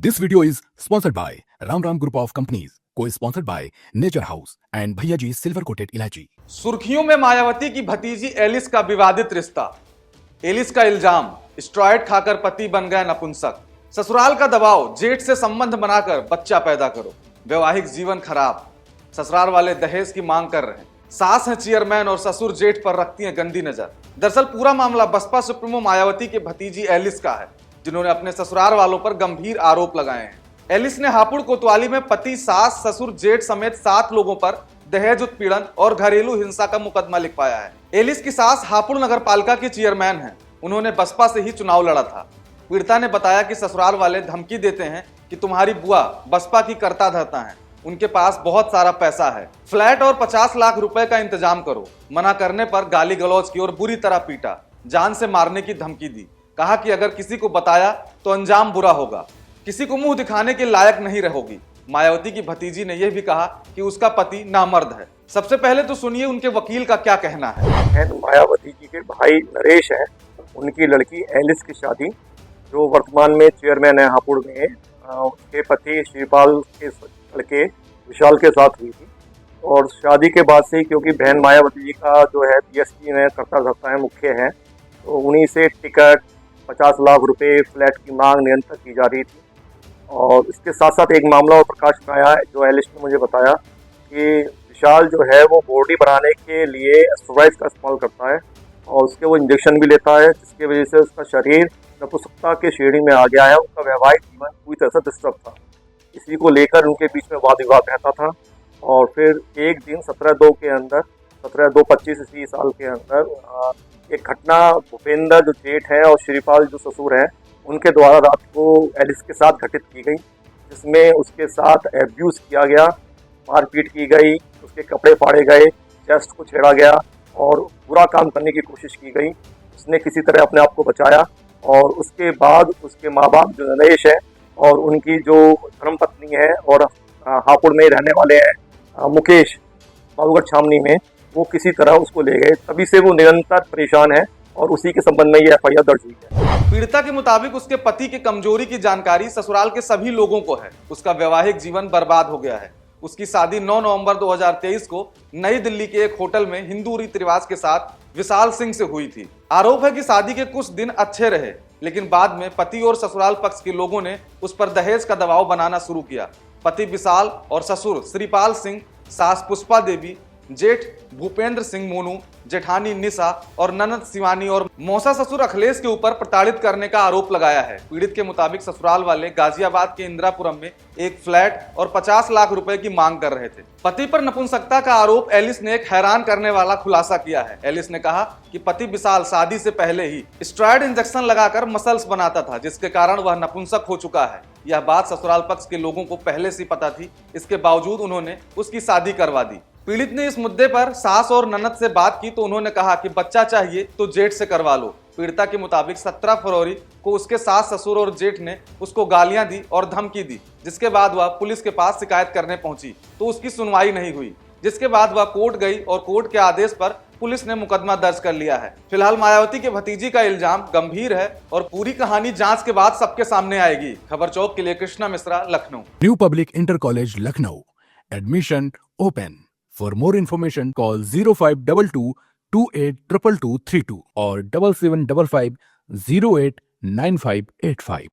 This video is sponsored by Ram Ram Group of Companies, co-sponsored by Nature House and Bhaiya Ji Silver Coated Ilaichi. सुर्खियों में मायावती की भतीजी Alice का विवादित रिश्ता। एलिस का इल्जाम, स्टेरॉयड खाकर पति बन गया नपुंसक। ससुराल का दबाव, जेठ से संबंध बनाकर बच्चा पैदा करो। वैवाहिक जीवन खराब, ससुराल वाले दहेज की मांग कर रहे हैं। सास हैं चेयरमैन और ससुर जेठ पर रखती हैं गंदी नजर। दरअसल पूरा मामला बसपा सुप्रीमो मायावती के भतीजी एलिस का है, जिन्होंने अपने ससुराल वालों पर गंभीर आरोप लगाए हैं। एलिस ने हापुड़ कोतवाली में पति, सास, ससुर, जेठ समेत 7 लोगों पर दहेज उत्पीड़न और घरेलू हिंसा का मुकदमा लिखवाया है। एलिस की सास हापुड़ नगर पालिका की चेयरमैन हैं। उन्होंने बसपा से ही चुनाव लड़ा था। पीड़िता ने बताया कि ससुराल वाले धमकी देते हैं कि तुम्हारी बुआ बसपा की करता धरता है, उनके पास बहुत सारा पैसा है, फ्लैट और 50 लाख रुपए का इंतजाम करो। मना करने पर गाली गलौज की और बुरी तरह पीटा, जान से मारने की धमकी दी। कहा कि अगर किसी को बताया तो अंजाम बुरा होगा, किसी को मुंह दिखाने के लायक नहीं रहोगी। मायावती की भतीजी ने यह भी कहा कि उसका पति नामर्द है। सबसे पहले तो सुनिए उनके वकील का क्या कहना है। मायावती जी के भाई नरेश हैं, उनकी लड़की एलिस की शादी, जो वर्तमान में चेयरमैन है हापुड़ में, उसके पति श्रीपाल के लड़के विशाल के साथ हुई थी। और शादी के बाद से, क्योंकि बहन मायावती जी का जो है पीएसपी में करता धरता है, मुख्य है, तो उन्हीं से टिकट, 50 लाख रुपए, फ्लैट की मांग निरंतर की जा रही थी। और इसके साथ साथ एक मामला और प्रकाश में आया है, जो एलिस ने मुझे बताया कि विशाल जो है वो बॉडी बनाने के लिए एस्ट्रोवाइज का इस्तेमाल करता है और उसके वो इंजेक्शन भी लेता है, जिसकी वजह से उसका शरीर नपुंसकता के श्रेणी में आ गया है। उसका वैवाहिक जीवन पूरी तरह से डिस्टर्ब था। इसी को लेकर उनके बीच में वाद विवाद रहता था। और फिर एक दिन 17/2/25 इसी साल के अंदर एक घटना भूपेंद्र जो जेठ है और श्रीपाल जो ससुर है, उनके द्वारा रात को एलिस के साथ घटित की गई, जिसमें उसके साथ एब्यूज किया गया, मारपीट की गई, उसके कपड़े फाड़े गए, चेस्ट को छेड़ा गया और बुरा काम करने की कोशिश की गई। उसने किसी तरह अपने आप को बचाया। और उसके बाद उसके माँ बाप जो नरेश है और उनकी जो धर्मपत्नी है और हापुड़ में रहने वाले हैं मुकेश, बाबूगढ़ छावनी में, वो किसी तरह उसको ले गए। तभी से वो निरंतर परेशान है और उसी के संबंध में ये एफआईआर दर्ज हुई है। पीड़िता के मुताबिक उसके पति की कमजोरी की जानकारी ससुराल के सभी लोगों को है। उसका वैवाहिक जीवन बर्बाद हो गया है। उसकी शादी 9 नवंबर 2023 को नई दिल्ली के एक होटल में हिंदू रीति रिवाज के साथ विशाल सिंह से हुई थी। आरोप है कि शादी के कुछ दिन अच्छे रहे, लेकिन बाद में पति और ससुराल पक्ष के लोगों ने उस पर दहेज का दबाव बनाना शुरू किया। पति विशाल और ससुर श्रीपाल सिंह, सास पुष्पा देवी, जेठ भूपेंद्र सिंह मोनू, जेठानी निशा और ननद शिवानी और मौसा ससुर अखिलेश के ऊपर प्रताड़ित करने का आरोप लगाया है। पीड़ित के मुताबिक ससुराल वाले गाजियाबाद के इंदिरापुरम में एक फ्लैट और 50 लाख रुपए की मांग कर रहे थे। पति पर नपुंसकता का आरोप एलिस ने एक हैरान करने वाला खुलासा किया है। एलिस ने कहा कि पति विशाल शादी से पहले ही स्टेरॉयड इंजेक्शन लगाकर मसल्स बनाता था, जिसके कारण वह नपुंसक हो चुका है। यह बात ससुराल पक्ष के लोगों को पहले से पता थी। इसके बावजूद उन्होंने उसकी शादी करवा दी। पीड़ित ने इस मुद्दे पर सास और ननद से बात की तो उन्होंने कहा कि बच्चा चाहिए तो जेठ से करवा लो। पीड़िता के मुताबिक 17 फरवरी को उसके सास, ससुर और जेठ ने उसको गालियां दी और धमकी दी, जिसके बाद वह पुलिस के पास शिकायत करने पहुंची तो उसकी सुनवाई नहीं हुई, जिसके बाद वह कोर्ट गई और कोर्ट के आदेश पर पुलिस ने मुकदमा दर्ज कर लिया है। फिलहाल मायावती के भतीजी का इल्जाम गंभीर है और पूरी कहानी जांच के बाद सबके सामने आएगी। खबर चौक के लिए Krishna Mishra, Lucknow. New Public Inter College, Lucknow. Admission open. For more information, call 0522 282232 or 7755 089585.